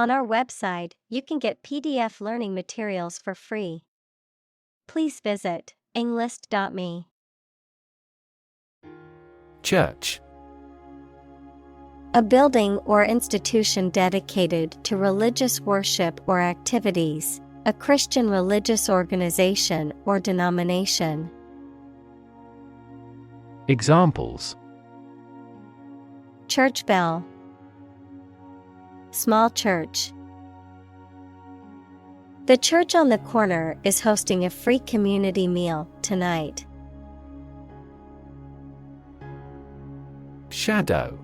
On our website, you can get PDF learning materials for free. Please visit englist.me. Church. A building or institution dedicated to religious worship or activities, a Christian religious organization or denomination. Examples: Church bell. Small church. The church on the corner is hosting a free community meal tonight. Shadow.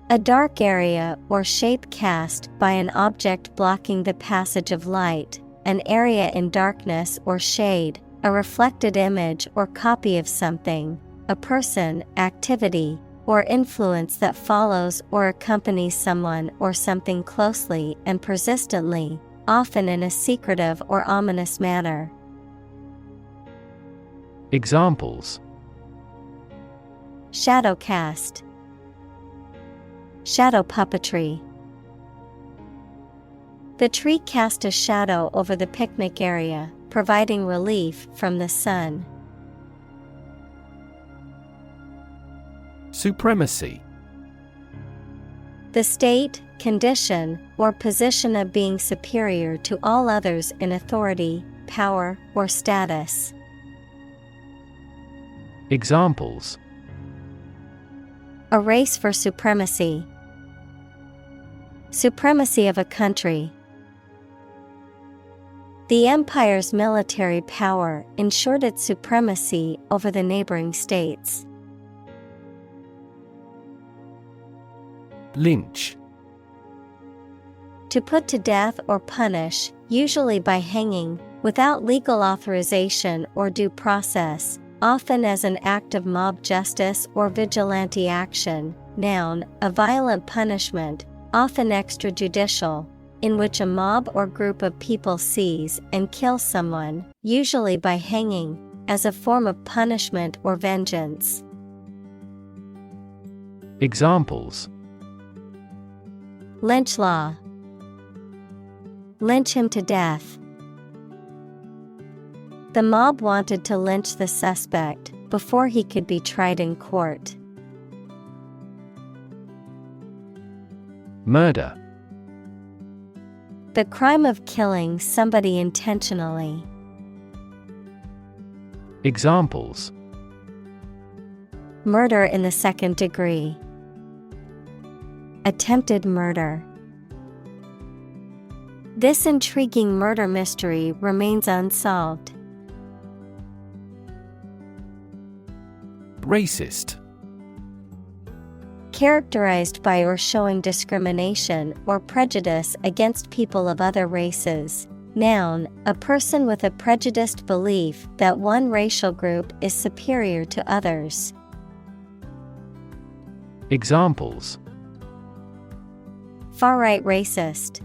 A dark area or shape cast by an object blocking the passage of light, an area in darkness or shade, a reflected image or copy of something, a person, activity, or influence that follows or accompanies someone or something closely and persistently, often in a secretive or ominous manner. Examples: Shadow cast. Shadow puppetry. The tree cast a shadow over the picnic area, providing relief from the sun. Supremacy. The state, condition, or position of being superior to all others in authority, power, or status. Examples: A race for supremacy. Supremacy of a country. The empire's military power ensured its supremacy over the neighboring states. Lynch. To put to death or punish, usually by hanging, without legal authorization or due process, often as an act of mob justice or vigilante action. Noun, a violent punishment, often extrajudicial, in which a mob or group of people seize and kill someone, usually by hanging, as a form of punishment or vengeance. Examples: Lynch law. Lynch him to death. The mob wanted to lynch the suspect before he could be tried in court. Murder. The crime of killing somebody intentionally. Examples: Murder in the second degree. Attempted murder. This intriguing murder mystery remains unsolved. Racist. Characterized by or showing discrimination or prejudice against people of other races. Noun, a person with a prejudiced belief that one racial group is superior to others. Examples: Far-right racist.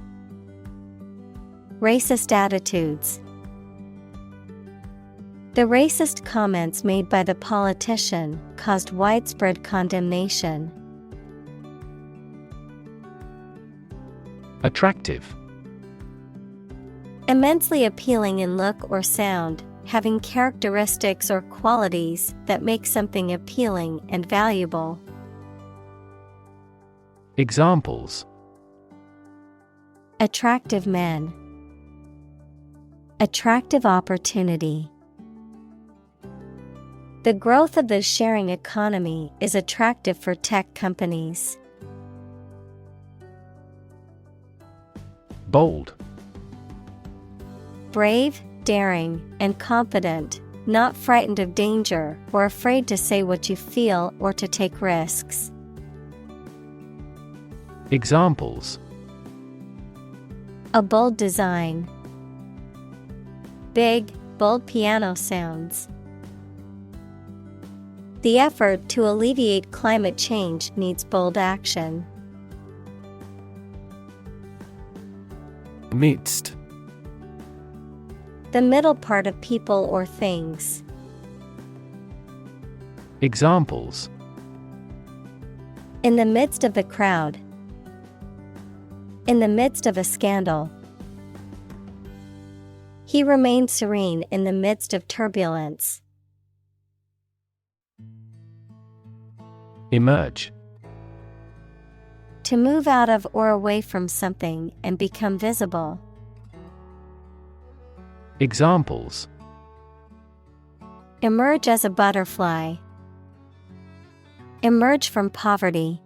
Racist attitudes. The racist comments made by the politician caused widespread condemnation. Attractive. Immensely appealing in look or sound, having characteristics or qualities that make something appealing and valuable. Examples: Attractive men. Attractive opportunity. The growth of the sharing economy is attractive for tech companies. Bold. Brave, daring, and confident, not frightened of danger or afraid to say what you feel or to take risks. Examples: A bold design. Big, bold piano sounds. The effort to alleviate climate change needs bold action. Midst. The middle part of people or things. Examples: In the midst of the crowd. In the midst of a scandal. He remained serene in the midst of turbulence. Emerge. To move out of or away from something and become visible. Examples: Emerge as a butterfly. Emerge from poverty.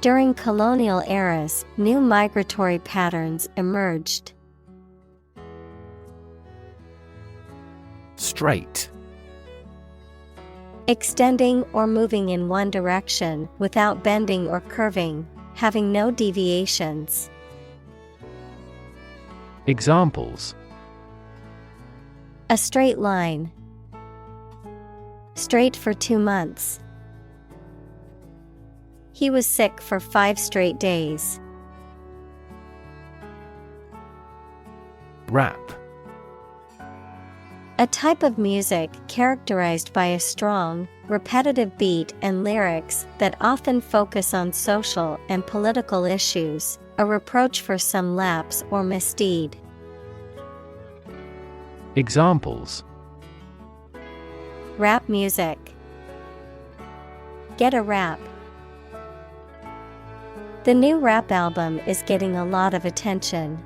During colonial eras, new migratory patterns emerged. Straight. Extending or moving in one direction without bending or curving, having no deviations. Examples: A straight line. Straight for 2 months. He was sick for 5 straight days. Rap. A type of music characterized by a strong, repetitive beat and lyrics that often focus on social and political issues, a reproach for some lapse or misdeed. Examples: Rap music. Get a rap. The new rap album is getting a lot of attention.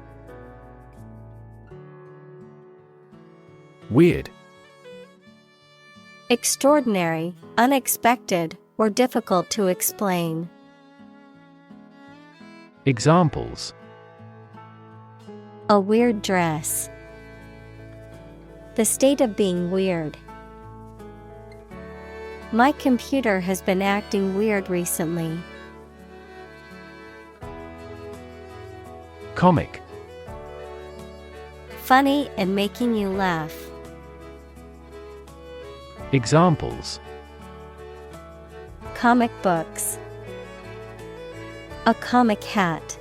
Weird. Extraordinary, unexpected, or difficult to explain. Examples: A weird dress. The state of being weird. My computer has been acting weird recently. Comic. Funny and making you laugh. Examples: Comic books. A comic hat.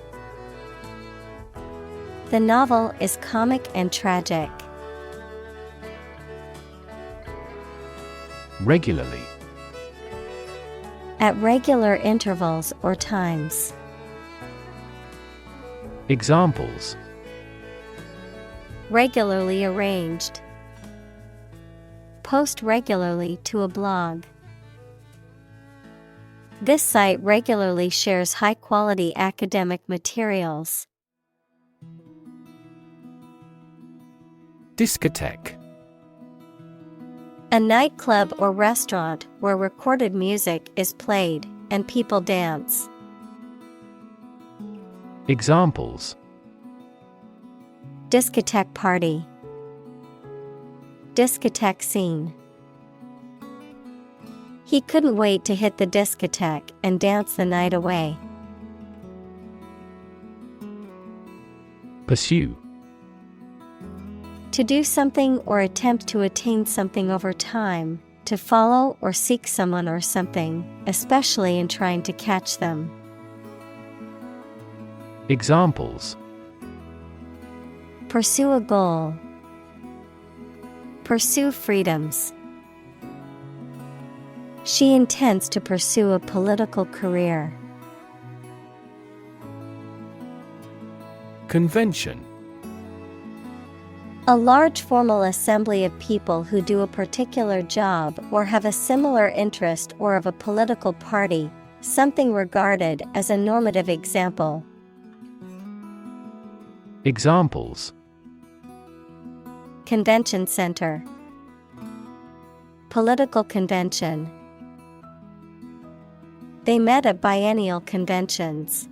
The novel is comic and tragic. Regularly. At regular intervals or times. Examples: Regularly arranged. Post regularly to a blog. This site regularly shares high-quality academic materials. Discotheque. A nightclub or restaurant where recorded music is played and people dance. Examples: Discotheque party. Discotheque scene. He couldn't wait to hit the discotheque and dance the night away. Pursue. To do something or attempt to attain something over time, to follow or seek someone or something, especially in trying to catch them. Examples: Pursue a goal. Pursue freedoms. She intends to pursue a political career. Convention. A large formal assembly of people who do a particular job or have a similar interest or of a political party, something regarded as a normative example. Examples: Convention center. Political convention. They met at biennial conventions.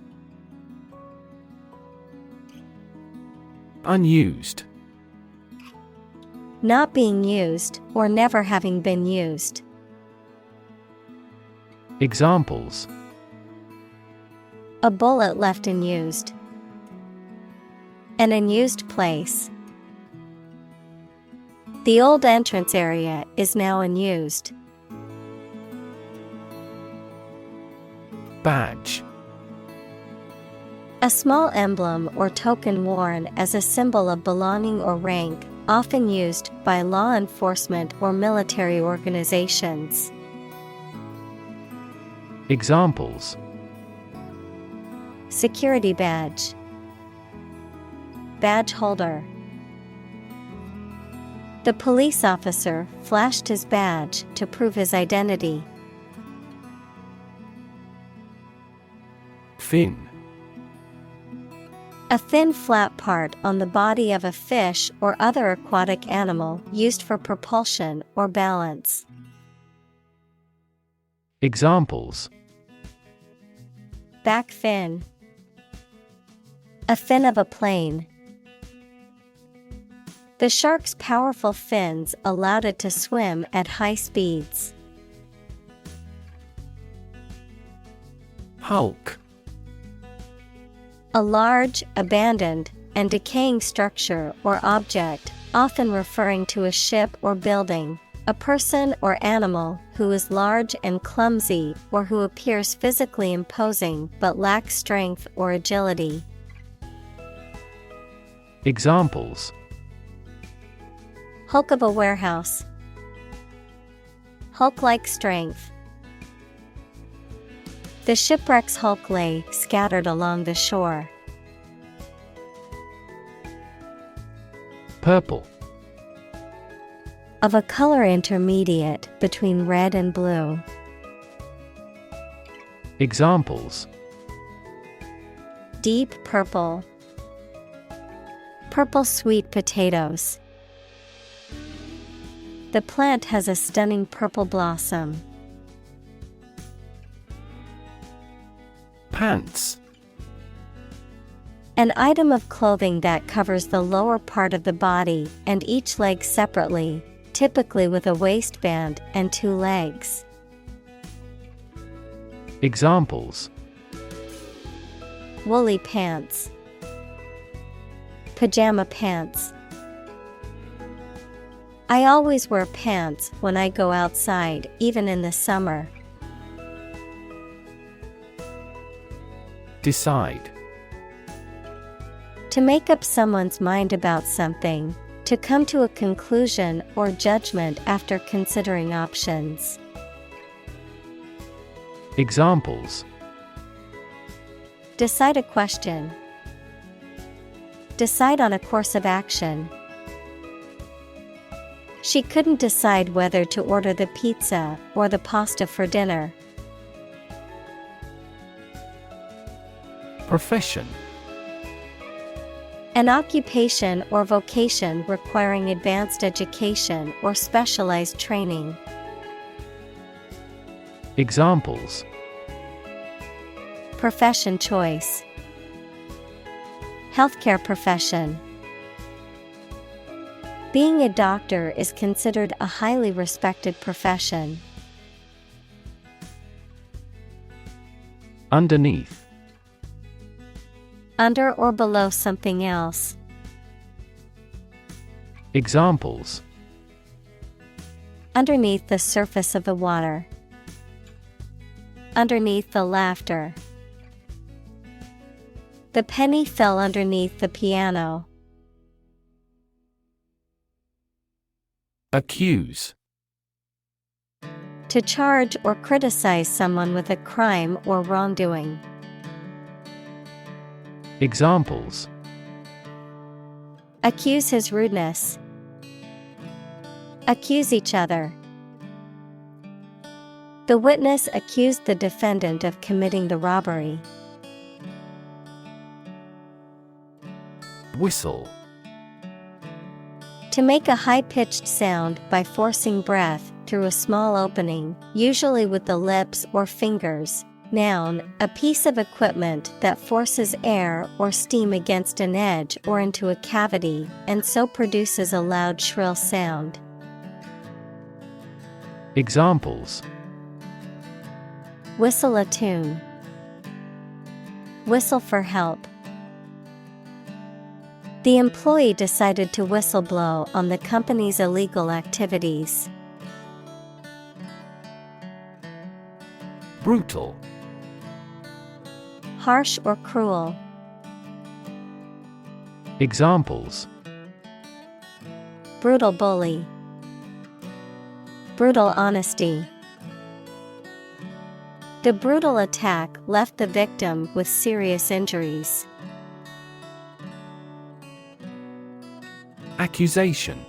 Unused. Not being used or never having been used. Examples: A bullet left unused. An unused place. The old entrance area is now unused. Badge. A small emblem or token worn as a symbol of belonging or rank, often used by law enforcement or military organizations. Examples: security badge. Badge holder. The police officer flashed his badge to prove his identity. Fin. A thin flat part on the body of a fish or other aquatic animal used for propulsion or balance. Examples: Back fin. A fin of a plane. The shark's powerful fins allowed it to swim at high speeds. Hulk. A large, abandoned, and decaying structure or object, often referring to a ship or building, a person or animal who is large and clumsy or who appears physically imposing but lacks strength or agility. Examples: Hulk of a warehouse. Hulk-like strength. The shipwreck's hulk lay scattered along the shore. Purple. Of a color intermediate between red and blue. Examples: Deep purple. Purple sweet potatoes. The plant has a stunning purple blossom. Pants. An item of clothing that covers the lower part of the body and each leg separately, typically with a waistband and two legs. Examples: Woolly pants. Pajama pants. I always wear pants when I go outside, even in the summer. Decide. To make up someone's mind about something, to come to a conclusion or judgment after considering options. Examples: Decide a question. Decide on a course of action. She couldn't decide whether to order the pizza or the pasta for dinner. Profession. An occupation or vocation requiring advanced education or specialized training. Examples: Profession choice. Healthcare profession. Being a doctor is considered a highly respected profession. Underneath. Under or below something else. Examples: Underneath the surface of the water. Underneath the laughter. The penny fell underneath the piano. Accuse. To charge or criticize someone with a crime or wrongdoing. Examples: Accuse his rudeness. Accuse each other. The witness accused the defendant of committing the robbery. Whistle. To make a high-pitched sound by forcing breath through a small opening, usually with the lips or fingers. Noun, a piece of equipment that forces air or steam against an edge or into a cavity, and so produces a loud shrill sound. Examples: Whistle a tune. Whistle for help. The employee decided to whistleblow on the company's illegal activities. Brutal. Harsh or cruel. Examples: Brutal bully. Brutal honesty. The brutal attack left the victim with serious injuries. Accusation.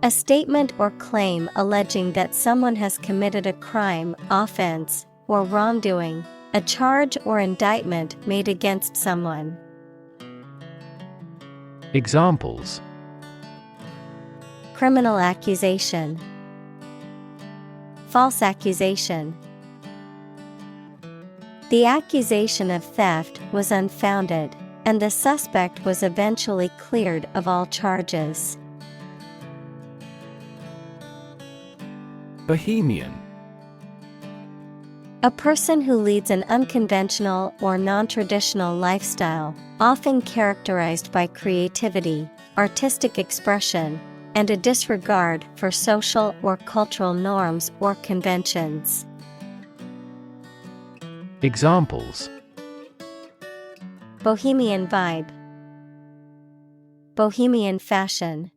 A statement or claim alleging that someone has committed a crime, offense, or wrongdoing, a charge or indictment made against someone. Examples: Criminal accusation, false accusation. The accusation of theft was unfounded, and the suspect was eventually cleared of all charges. Bohemian. A person who leads an unconventional or non-traditional lifestyle, often characterized by creativity, artistic expression, and a disregard for social or cultural norms or conventions. Examples: Bohemian vibe, Bohemian fashion.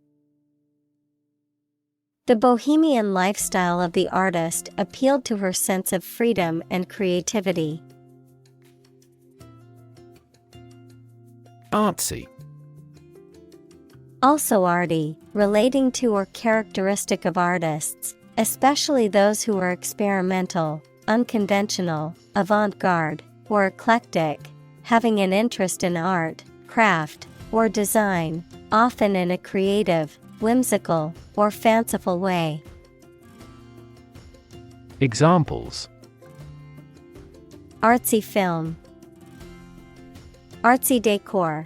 The bohemian lifestyle of the artist appealed to her sense of freedom and creativity. Artsy. Also arty, relating to or characteristic of artists, especially those who are experimental, unconventional, avant-garde, or eclectic, having an interest in art, craft, or design, often in a creative, whimsical, or fanciful way. Examples: Artsy film, artsy decor.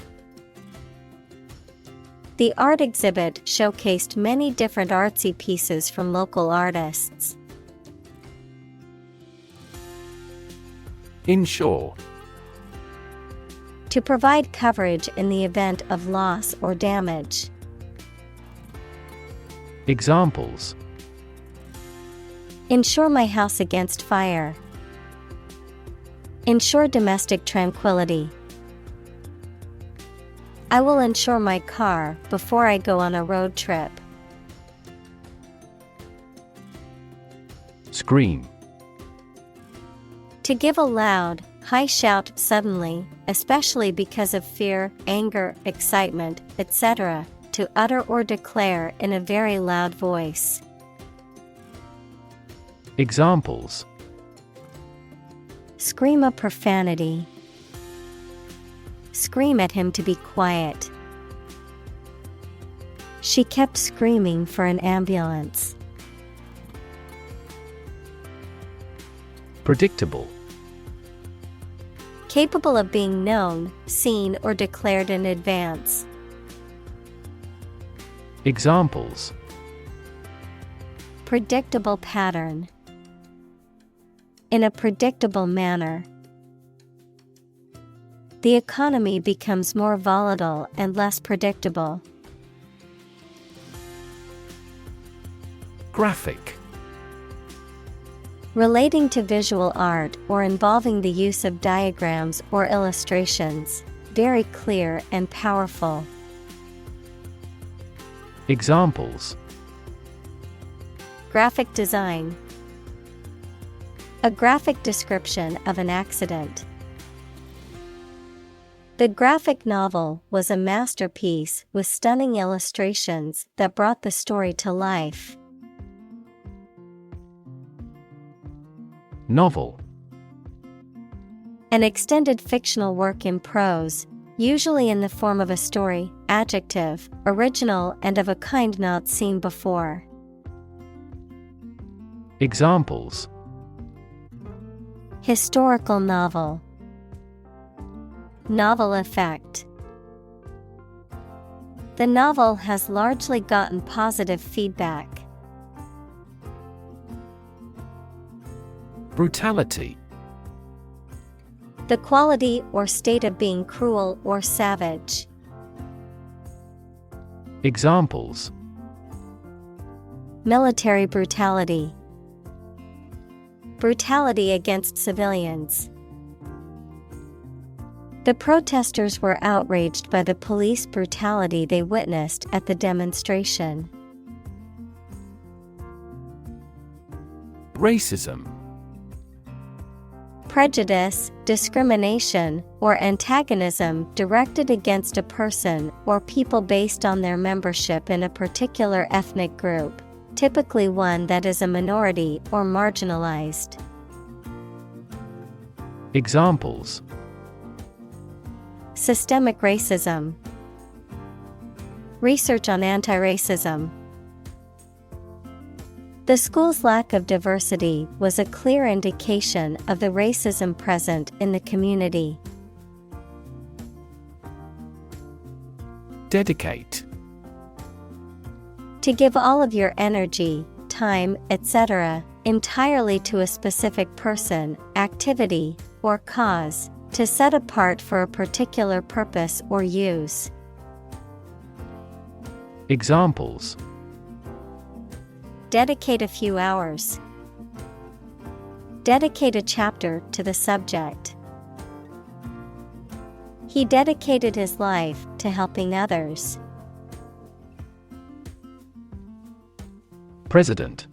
The art exhibit showcased many different artsy pieces from local artists. Insure. To provide coverage in the event of loss or damage. Examples: Insure my house against fire. Ensure domestic tranquility. I will insure my car before I go on a road trip. Scream. To give a loud, high shout suddenly, especially because of fear, anger, excitement, etc., to utter or declare in a very loud voice. Examples: Scream a profanity. Scream at him to be quiet. She kept screaming for an ambulance. Predictable. Capable of being known, seen, or declared in advance. Examples: Predictable pattern. In a predictable manner. The economy becomes more volatile and less predictable. Graphic. Relating to visual art or involving the use of diagrams or illustrations, very clear and powerful. Examples: Graphic design. A graphic description of an accident. The graphic novel was a masterpiece with stunning illustrations that brought the story to life. Novel. An extended fictional work in prose, usually in the form of a story, adjective, original and of a kind not seen before. Examples: Historical novel. Novel effect. The novel has largely gotten positive feedback. Brutality. The quality or state of being cruel or savage. Examples: Military brutality. Brutality against civilians. The protesters were outraged by the police brutality they witnessed at the demonstration. Racism. Prejudice, discrimination, or antagonism directed against a person or people based on their membership in a particular ethnic group, typically one that is a minority or marginalized. Examples: Systemic racism. Research on anti-racism. The school's lack of diversity was a clear indication of the racism present in the community. Dedicate. To give all of your energy, time, etc., entirely to a specific person, activity, or cause, to set apart for a particular purpose or use. Examples: Dedicate a few hours. Dedicate a chapter to the subject. He dedicated his life to helping others. President.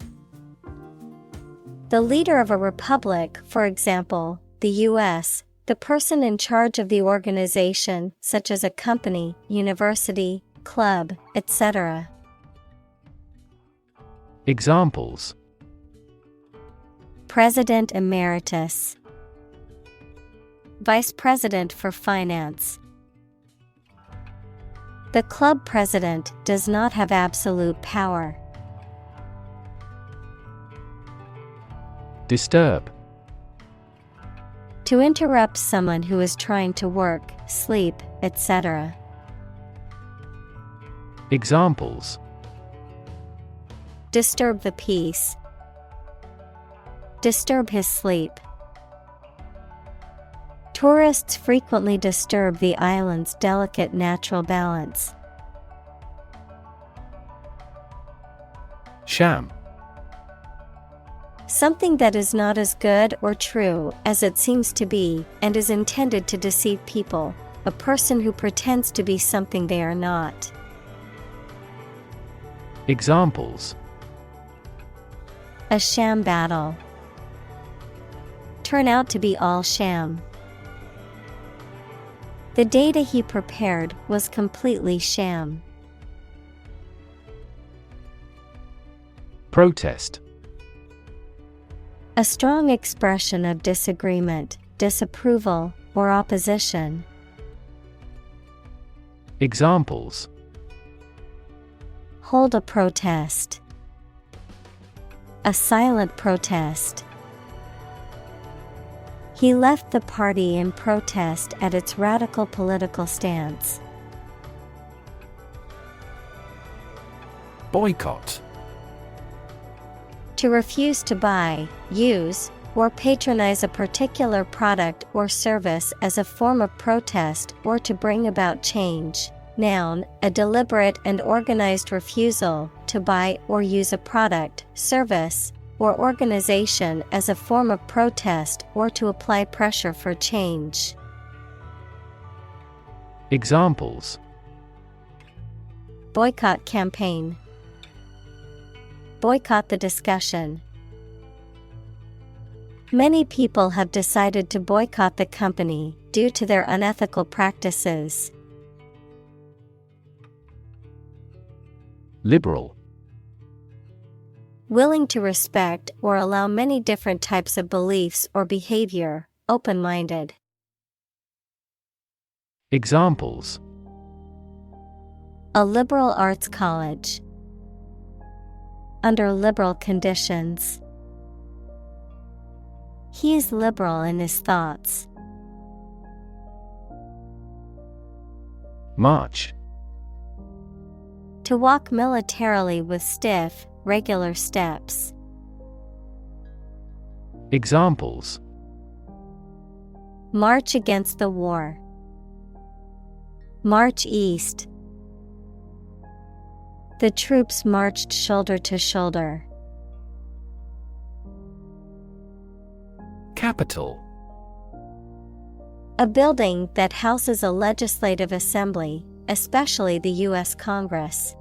The leader of a republic, for example, the U.S., the person in charge of the organization, such as a company, university, club, etc. Examples: President Emeritus. Vice President for Finance. The club president does not have absolute power. Disturb. To interrupt someone who is trying to work, sleep, etc. Examples: Disturb the peace. Disturb his sleep. Tourists frequently disturb the island's delicate natural balance. Sham. Something that is not as good or true as it seems to be and is intended to deceive people, a person who pretends to be something they are not. Examples: A sham battle. Turn out to be all sham. The data he prepared was completely sham. Protest. A strong expression of disagreement, disapproval, or opposition. Examples: Hold a protest. A silent protest. He left the party in protest at its radical political stance. Boycott. To refuse to buy, use, or patronize a particular product or service as a form of protest or to bring about change. Noun, a deliberate and organized refusal to buy or use a product, service, or organization as a form of protest or to apply pressure for change. Examples: Boycott campaign. Boycott the discussion. Many people have decided to boycott the company due to their unethical practices. Liberal. Willing to respect or allow many different types of beliefs or behavior, open-minded. Examples: A liberal arts college. Under liberal conditions. He is liberal in his thoughts. March. To walk militarily with stiff, regular steps. Examples: March against the war. March east. The troops marched shoulder to shoulder. Capitol. A building that houses a legislative assembly, especially the U.S. Congress.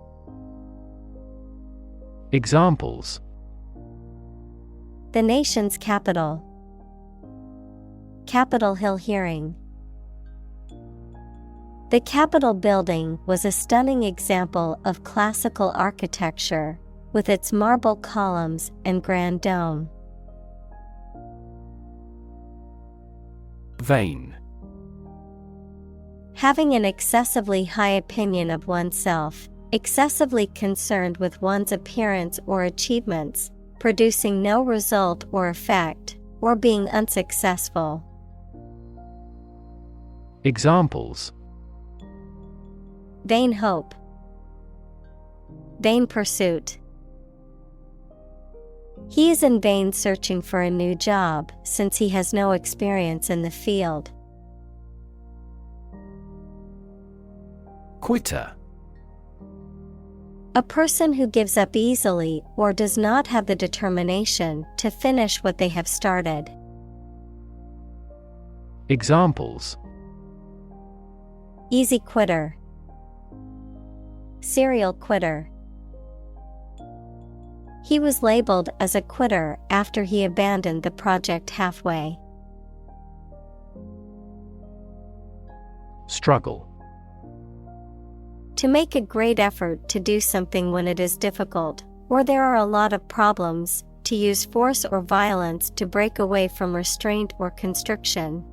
Examples: The nation's capital. Capitol Hill hearing. The Capitol building was a stunning example of classical architecture, with its marble columns and grand dome. Vain. Having an excessively high opinion of oneself, excessively concerned with one's appearance or achievements, producing no result or effect, or being unsuccessful. Examples: Vain hope. Vain pursuit. He is in vain searching for a new job since he has no experience in the field. Quitter. A person who gives up easily or does not have the determination to finish what they have started. Examples: Easy quitter. Serial quitter. He was labeled as a quitter after he abandoned the project halfway. Struggle. To make a great effort to do something when it is difficult, or there are a lot of problems, to use force or violence to break away from restraint or constriction.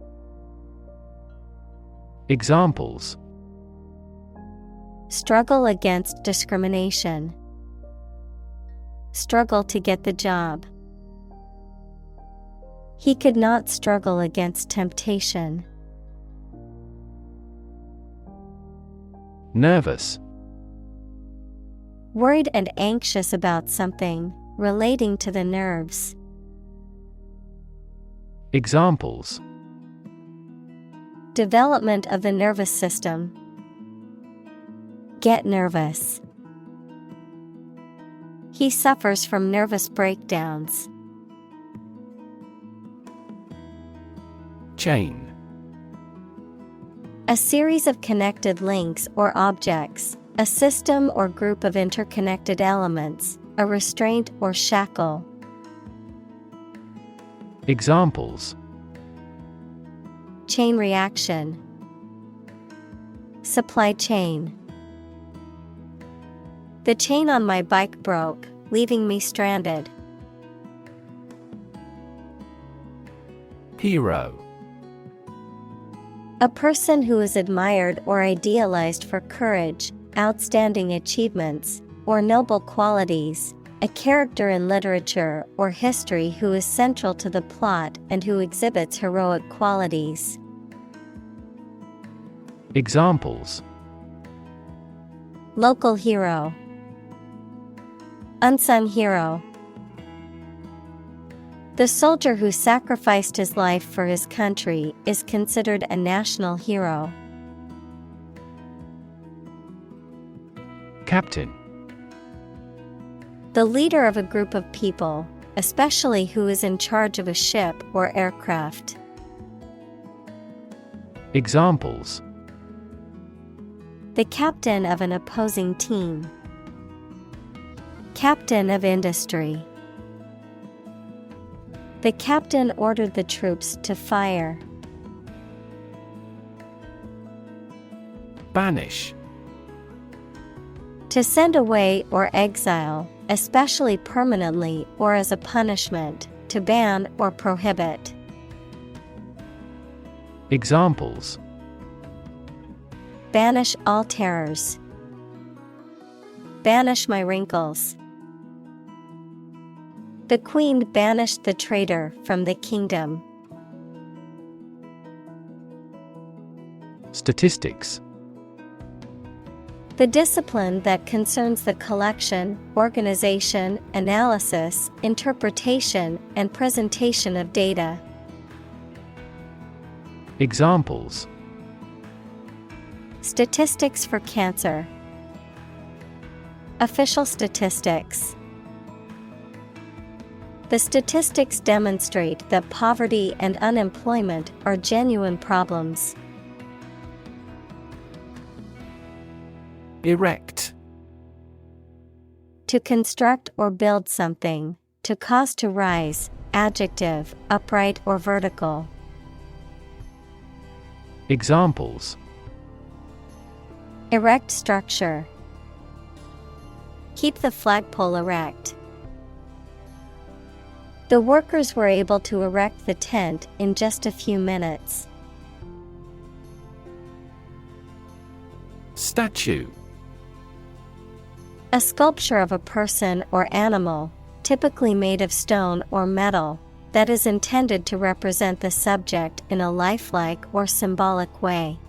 Examples: Struggle against discrimination. Struggle to get the job. He could not struggle against temptation. Nervous. Worried and anxious about something, relating to the nerves. Examples: Development of the nervous system. Get nervous. He suffers from nervous breakdowns. Chain. A series of connected links or objects, a system or group of interconnected elements, a restraint or shackle. Examples: Chain reaction. Supply chain. The chain on my bike broke, leaving me stranded. Hero. A person who is admired or idealized for courage, outstanding achievements, or noble qualities, a character in literature or history who is central to the plot and who exhibits heroic qualities. Examples: Local hero. Unsung hero. The soldier who sacrificed his life for his country is considered a national hero. Captain. The leader of a group of people, especially who is in charge of a ship or aircraft. Examples: The captain of an opposing team. Captain of industry. The captain ordered the troops to fire. Banish. To send away or exile, especially permanently or as a punishment, to ban or prohibit. Examples: Banish all terrors. Banish my wrinkles. The queen banished the traitor from the kingdom. Statistics. The discipline that concerns the collection, organization, analysis, interpretation, and presentation of data. Examples: Statistics for cancer. Official statistics. The statistics demonstrate that poverty and unemployment are genuine problems. Erect. To construct or build something, to cause to rise, adjective, upright or vertical. Examples: erect structure, keep the flagpole erect. The workers were able to erect the tent in just a few minutes. Statue. A sculpture of a person or animal, typically made of stone or metal, that is intended to represent the subject in a lifelike or symbolic way.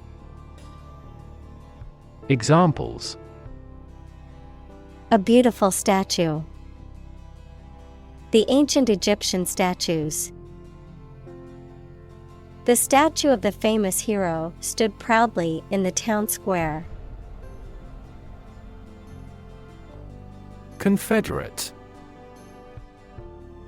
Examples: a beautiful statue. The ancient Egyptian statues. The statue of the famous hero stood proudly in the town square. Confederate.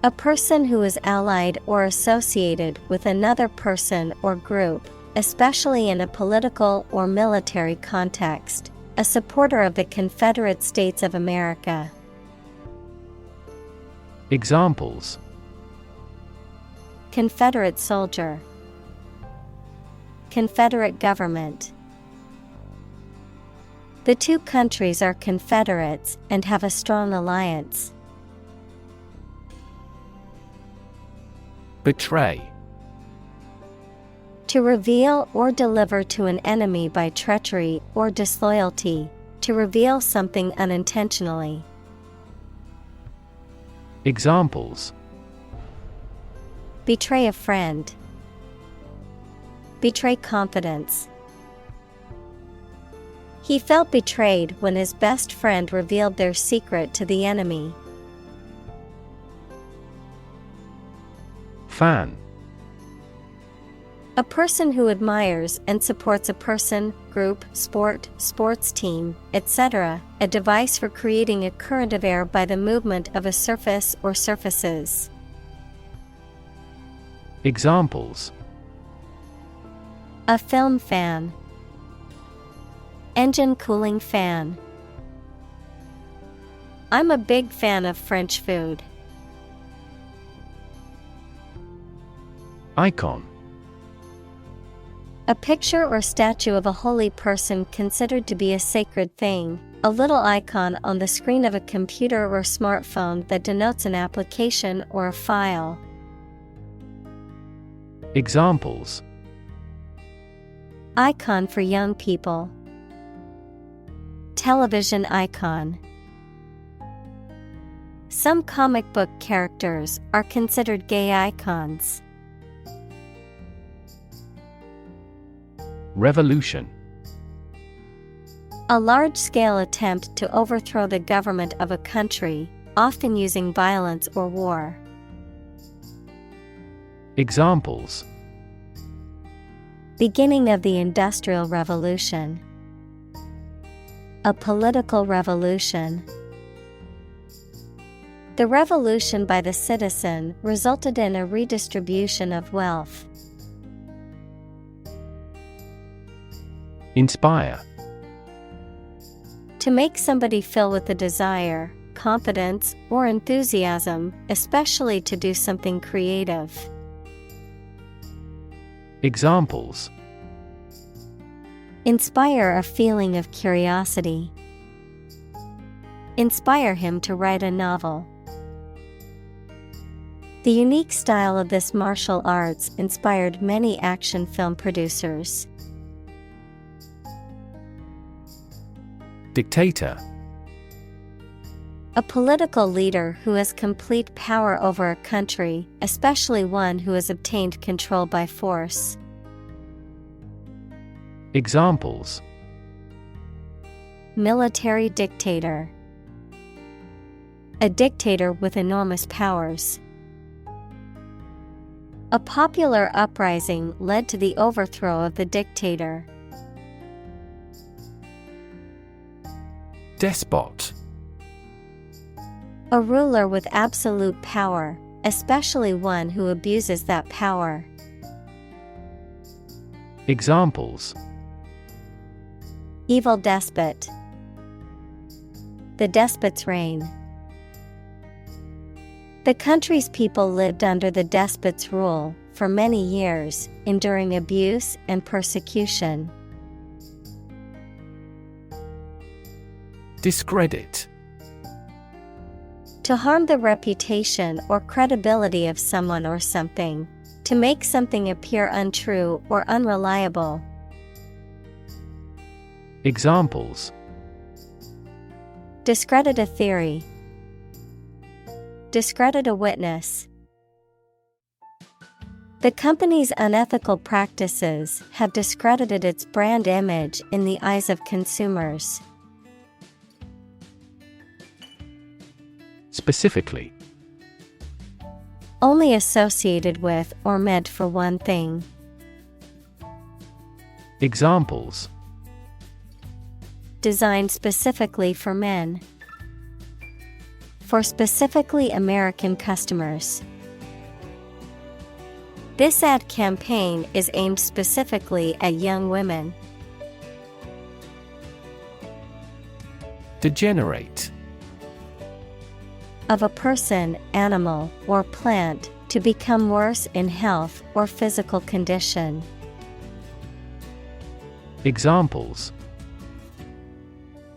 A person who is allied or associated with another person or group, especially in a political or military context, a supporter of the Confederate States of America. Examples: Confederate soldier, Confederate government. The two countries are Confederates and have a strong alliance. Betray. To reveal or deliver to an enemy by treachery or disloyalty, to reveal something unintentionally. Examples: betray a friend, betray confidence. He felt betrayed when his best friend revealed their secret to the enemy. Fan. A person who admires and supports a person, group, sport, sports team, etc., a device for creating a current of air by the movement of a surface or surfaces. Examples: a film fan, engine cooling fan. I'm a big fan of French food. Icon. A picture or statue of a holy person considered to be a sacred thing, a little icon on the screen of a computer or smartphone that denotes an application or a file. Examples: icon for young people, television icon. Some comic book characters are considered gay icons. Revolution. A large-scale attempt to overthrow the government of a country, often using violence or war. Examples: beginning of the Industrial Revolution, a political revolution. The revolution by the citizen resulted in a redistribution of wealth. Inspire. To make somebody feel with the desire, confidence, or enthusiasm, especially to do something creative. Examples: inspire a feeling of curiosity. Inspire him to write a novel. The unique style of this martial arts inspired many action film producers. Dictator. A political leader who has complete power over a country, especially one who has obtained control by force. Examples: military dictator. A dictator with enormous powers. A popular uprising led to the overthrow of the dictator. Despot. A ruler with absolute power, especially one who abuses that power. Examples: evil despot. The despot's reign. The country's people lived under the despot's rule for many years, enduring abuse and persecution. Discredit. To harm the reputation or credibility of someone or something. To make something appear untrue or unreliable. Examples: discredit a theory. Discredit a witness. The company's unethical practices have discredited its brand image in the eyes of consumers. Specifically. Only associated with or meant for one thing. Examples: designed specifically for men. For specifically American customers. This ad campaign is aimed specifically at young women. Degenerate. Of a person, animal, or plant, to become worse in health or physical condition. Examples: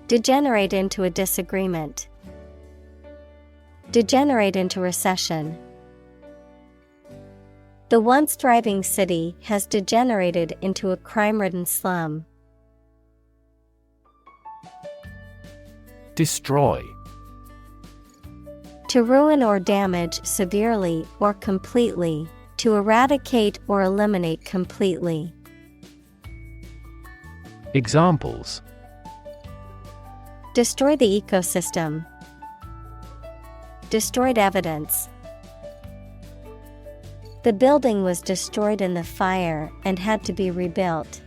degenerate into a disagreement. Degenerate into recession. The once thriving city has degenerated into a crime-ridden slum. Destroy. To ruin or damage severely or completely, to eradicate or eliminate completely. Examples: destroy the ecosystem. Destroyed evidence. The building was destroyed in the fire and had to be rebuilt.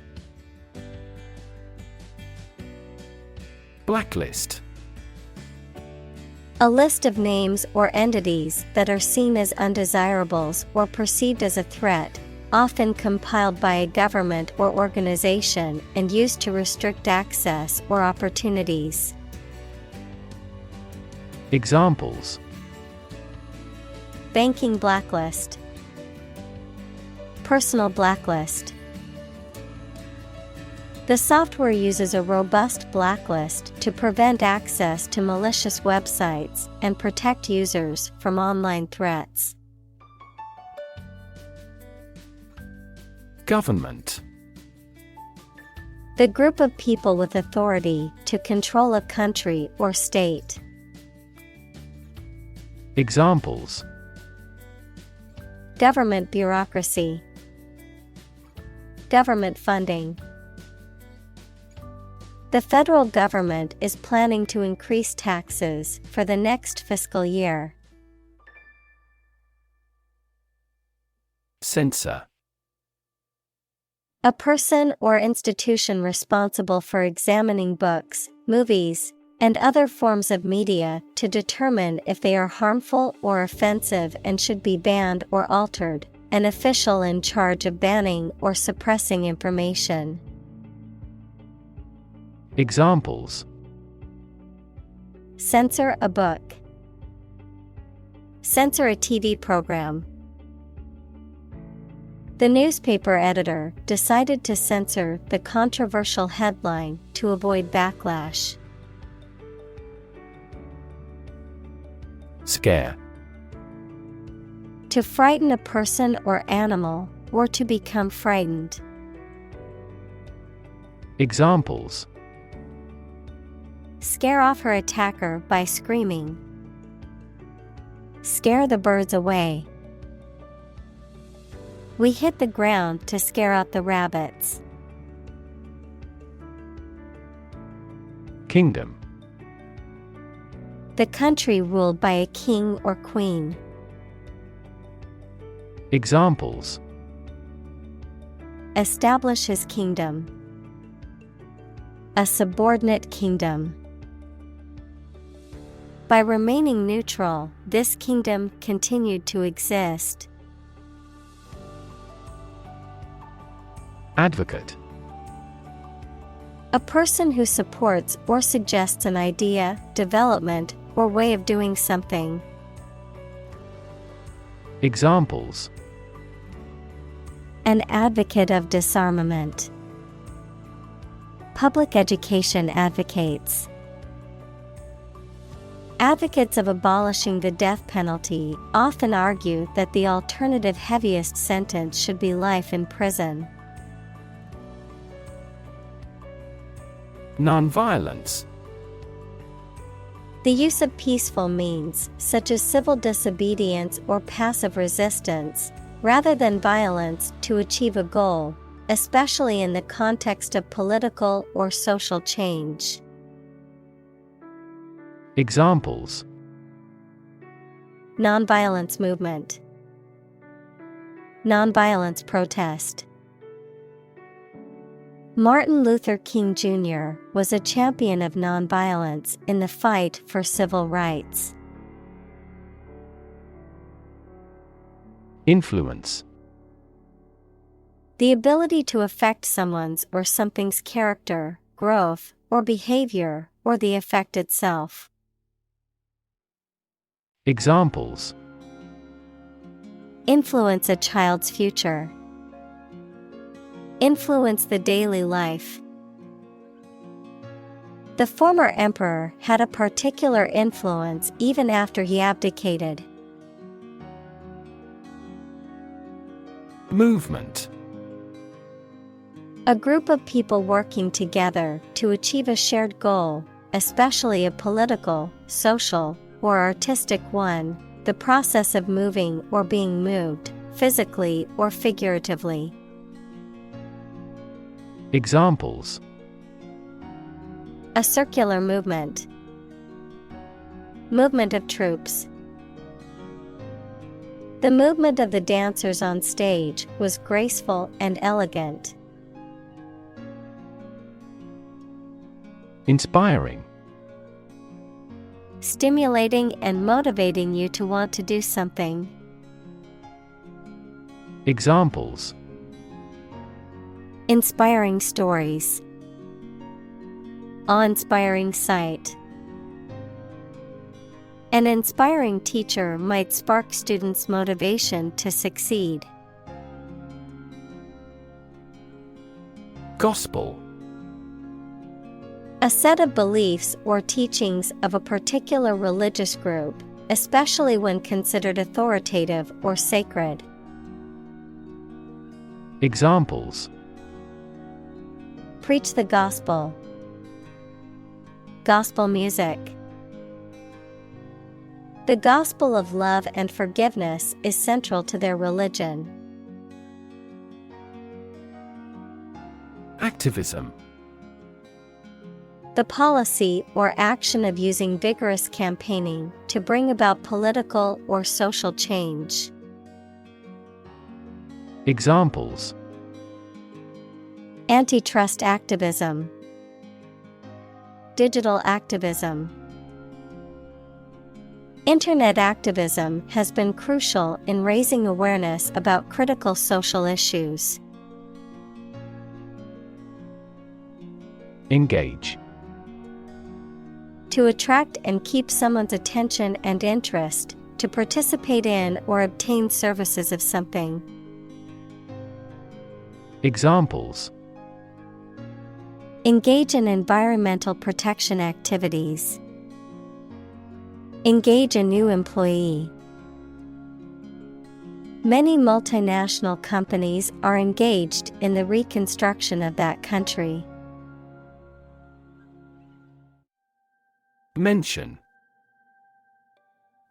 Blacklist. A list of names or entities that are seen as undesirables or perceived as a threat, often compiled by a government or organization and used to restrict access or opportunities. Examples: banking blacklist. Personal blacklist. The software uses a robust blacklist to prevent access to malicious websites and protect users from online threats. Government. The group of people with authority to control a country or state. Examples: government bureaucracy. Government funding. The federal government is planning to increase taxes for the next fiscal year. Censor. A person or institution responsible for examining books, movies, and other forms of media to determine if they are harmful or offensive and should be banned or altered. An official in charge of banning or suppressing information. Examples: censor a book. Censor a TV program. The newspaper editor decided to censor the controversial headline to avoid backlash. Scare. To frighten a person or animal, or to become frightened. Examples: scare off her attacker by screaming. Scare the birds away. We hit the ground to scare out the rabbits. Kingdom. The country ruled by a king or queen. Examples: establish his kingdom. A subordinate kingdom. By remaining neutral, this kingdom continued to exist. Advocate. A person who supports or suggests an idea, development, or way of doing something. Examples: An advocate of disarmament. Public education advocates. Advocates of abolishing the death penalty often argue that the alternative heaviest sentence should be life in prison. Nonviolence. The use of peaceful means, such as civil disobedience or passive resistance, rather than violence to achieve a goal, especially in the context of political or social change. Examples: Nonviolence movement. Nonviolence protest. Martin Luther King Jr. was a champion of nonviolence in the fight for civil rights. Influence. The ability to affect someone's or something's character, growth, or behavior, or the effect itself. Examples: Influence a child's future. Influence the daily life. The former emperor had a particular influence even after he abdicated. Movement. A group of people working together to achieve a shared goal, especially a political, social, or artistic one, the process of moving or being moved, physically or figuratively. Examples: A circular movement. Movement of troops. The movement of the dancers on stage was graceful and elegant. Inspiring. Stimulating and motivating you to want to do something. Examples: Inspiring stories. Awe-inspiring sight. An inspiring teacher might spark students' motivation to succeed. Gospel. A set of beliefs or teachings of a particular religious group, especially when considered authoritative or sacred. Examples: Preach the gospel. Gospel music. The gospel of love and forgiveness is central to their religion. Activism. The policy or action of using vigorous campaigning to bring about political or social change. Examples: Antitrust activism. Digital activism. Internet activism has been crucial in raising awareness about critical social issues. Engage. To attract and keep someone's attention and interest, to participate in or obtain services of something. Examples: Engage in environmental protection activities. Engage a new employee. Many multinational companies are engaged in the reconstruction of that country. Mention.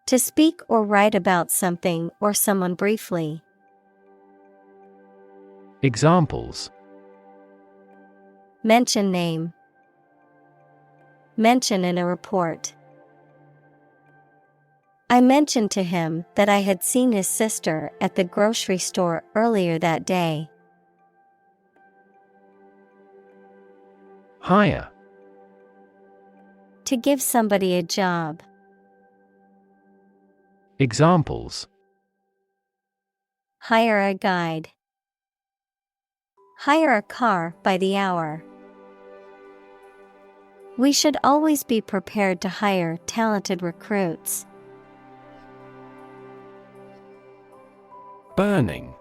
To speak or write about something or someone briefly. Examples: Mention name. Mention in a report. I mentioned to him that I had seen his sister at the grocery store earlier that day. Hire. To give somebody a job. Examples: Hire a guide. Hire a car by the hour. We should always be prepared to hire talented recruits. Burning.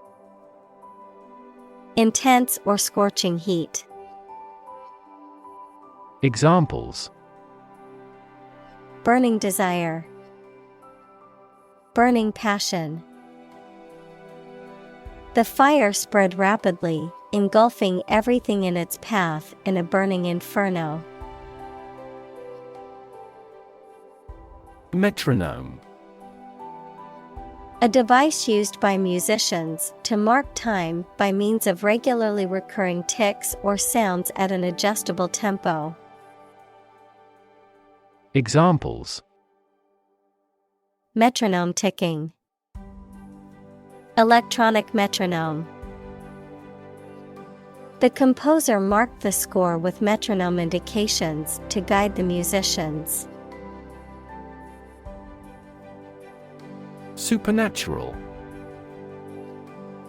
Intense or scorching heat. Examples: Burning desire. Burning passion. The fire spread rapidly, engulfing everything in its path in a burning inferno. Metronome. A device used by musicians to mark time by means of regularly recurring ticks or sounds at an adjustable tempo. Examples: Metronome ticking. Electronic metronome. The composer marked the score with metronome indications to guide the musicians. Supernatural.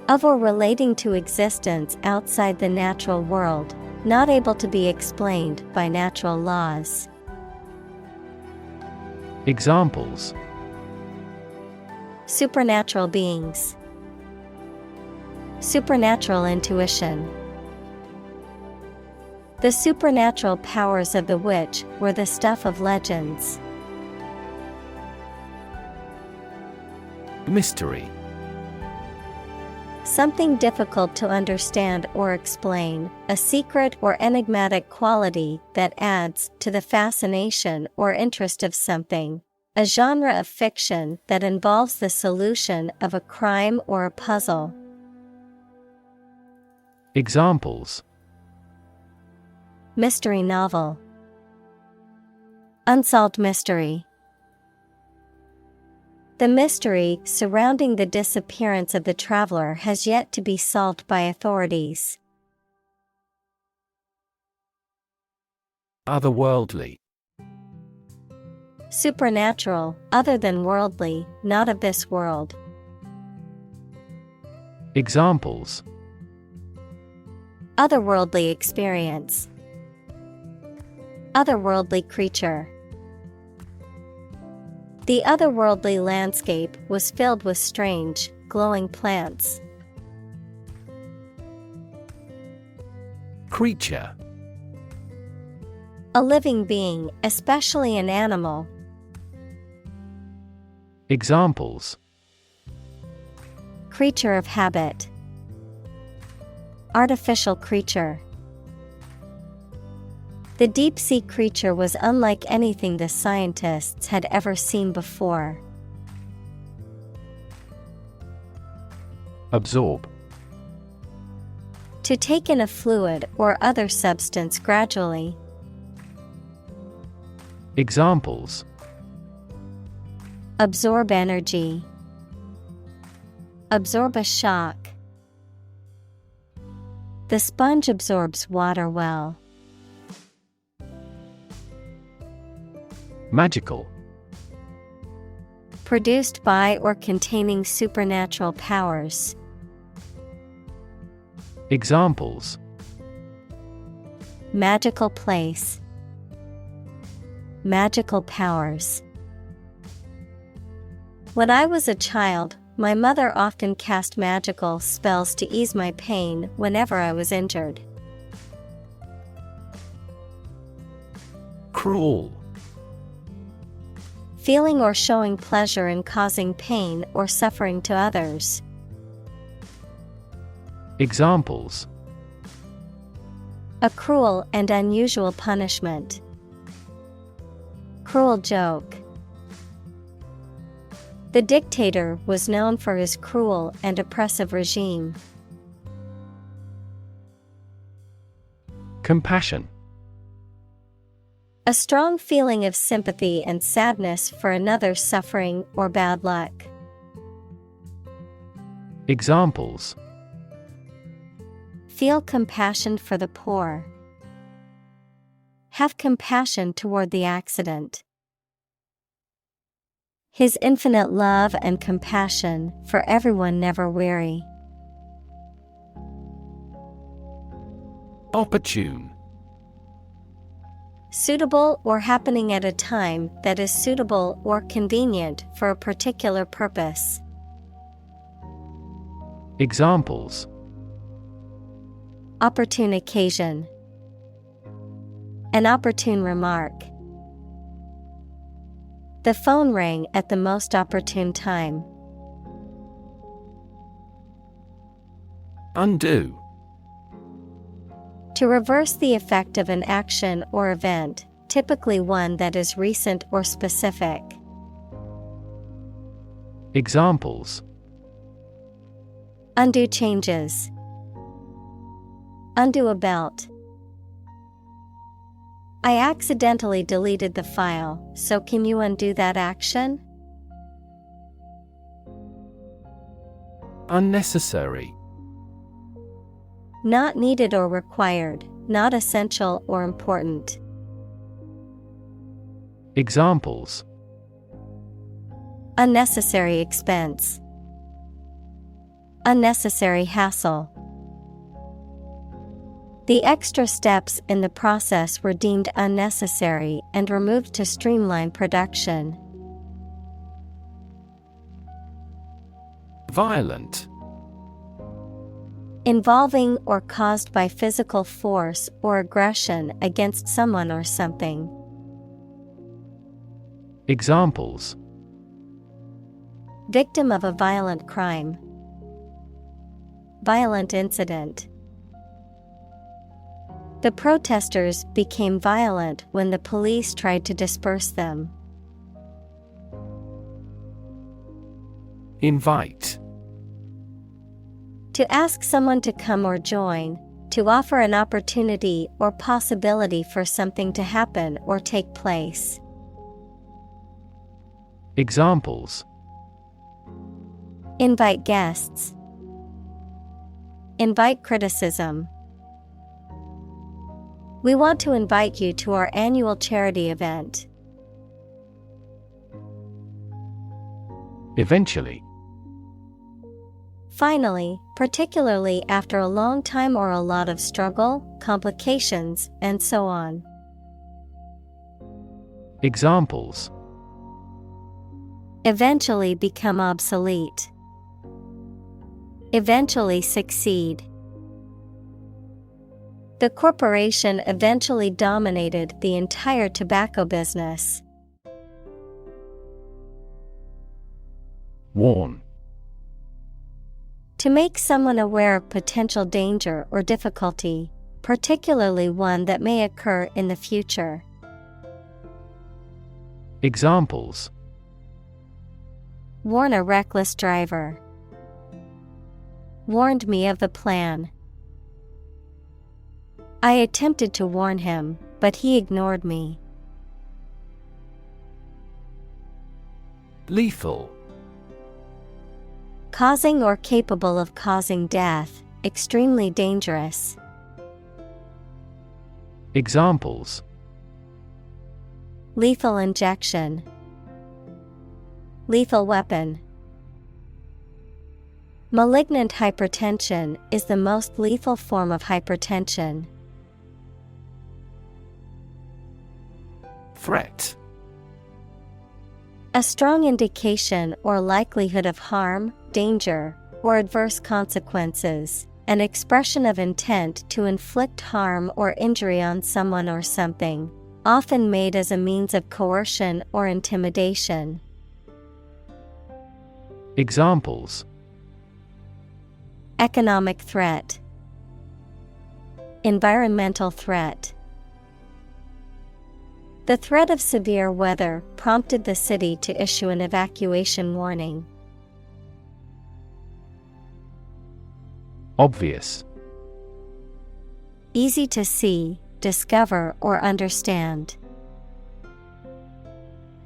Of or relating to existence outside the natural world, not able to be explained by natural laws. Examples: Supernatural beings. Supernatural intuition. The supernatural powers of the witch were the stuff of legends. Mystery. Something difficult to understand or explain, a secret or enigmatic quality that adds to the fascination or interest of something. A genre of fiction that involves the solution of a crime or a puzzle. Examples: Mystery novel. Unsolved mystery. The mystery surrounding the disappearance of the traveler has yet to be solved by authorities. Otherworldly. Supernatural, other than worldly, not of this world. Examples: Otherworldly experience. Otherworldly creature. The otherworldly landscape was filled with strange, glowing plants. Creature. A living being, especially an animal. Examples: Creature of habit. Artificial creature. The deep-sea creature was unlike anything the scientists had ever seen before. Absorb. To take in a fluid or other substance gradually. Examples: Absorb energy. Absorb a shock. The sponge absorbs water well. Magical. Produced by or containing supernatural powers. Examples: Magical place. Magical powers. When I was a child, my mother often cast magical spells to ease my pain whenever I was injured. Cruel. Feeling or showing pleasure in causing pain or suffering to others. Examples: A cruel and unusual punishment. Cruel joke. The dictator was known for his cruel and oppressive regime. Compassion. A strong feeling of sympathy and sadness for another's suffering or bad luck. Examples: Feel compassion for the poor. Have compassion toward the accident. His infinite love and compassion for everyone never weary. Opportune. Suitable or happening at a time that is suitable or convenient for a particular purpose. Examples: Opportune occasion. An opportune remark. The phone rang at the most opportune time. Undo. To reverse the effect of an action or event, typically one that is recent or specific. Examples: Undo changes. Undo a belt. I accidentally deleted the file, so can you undo that action? Unnecessary. Not needed or required, not essential or important. Examples: Unnecessary expense. Unnecessary hassle. The extra steps in the process were deemed unnecessary and removed to streamline production. Violent. Involving or caused by physical force or aggression against someone or something. Examples: Victim of a violent crime. Violent incident. The protesters became violent when the police tried to disperse them. Invite. To ask someone to come or join, to offer an opportunity or possibility for something to happen or take place. Examples: Invite guests. Invite criticism. We want to invite you to our annual charity event. Eventually. Finally, particularly after a long time or a lot of struggle, complications, and so on. Examples: Eventually become obsolete. Eventually succeed. The corporation eventually dominated the entire tobacco business. Warn. To make someone aware of potential danger or difficulty, particularly one that may occur in the future. Examples: Warn a reckless driver. Warned me of the plan. I attempted to warn him, but he ignored me. Lethal. Causing or capable of causing death, extremely dangerous. Examples: Lethal injection. Lethal weapon. Malignant hypertension is the most lethal form of hypertension. Threat. A strong indication or likelihood of harm, danger, or adverse consequences, an expression of intent to inflict harm or injury on someone or something, often made as a means of coercion or intimidation. Examples: Economic threat. Environmental threat. The threat of severe weather prompted the city to issue an evacuation warning. Obvious. Easy to see, discover, or understand.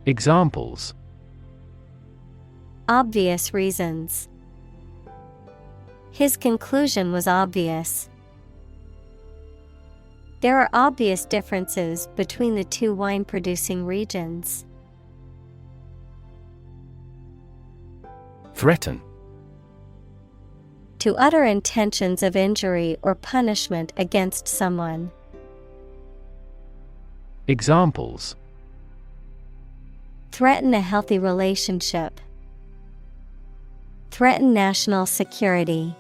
Examples: Obvious reasons. His conclusion was obvious. There are obvious differences between the two wine-producing regions. Threaten. To utter intentions of injury or punishment against someone. Examples: Threaten a healthy relationship. Threaten national security.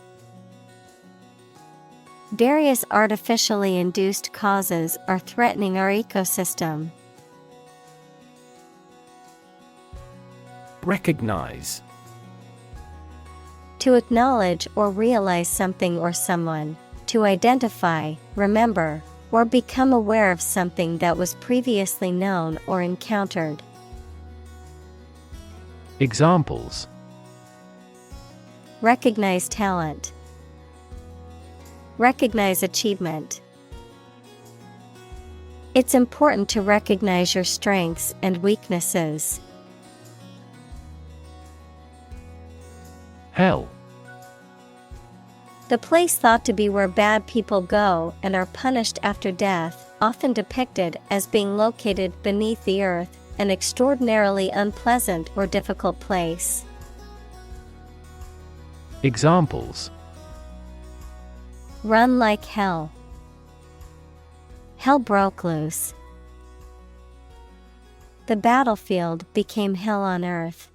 Various artificially induced causes are threatening our ecosystem. Recognize. To acknowledge or realize something or someone, to identify, remember, or become aware of something that was previously known or encountered. Examples: Recognize talent. Recognize achievement. It's important to recognize your strengths and weaknesses. Hell. The place thought to be where bad people go and are punished after death, often depicted as being located beneath the earth, an extraordinarily unpleasant or difficult place. Examples: Run like hell. Hell broke loose. The battlefield became hell on earth.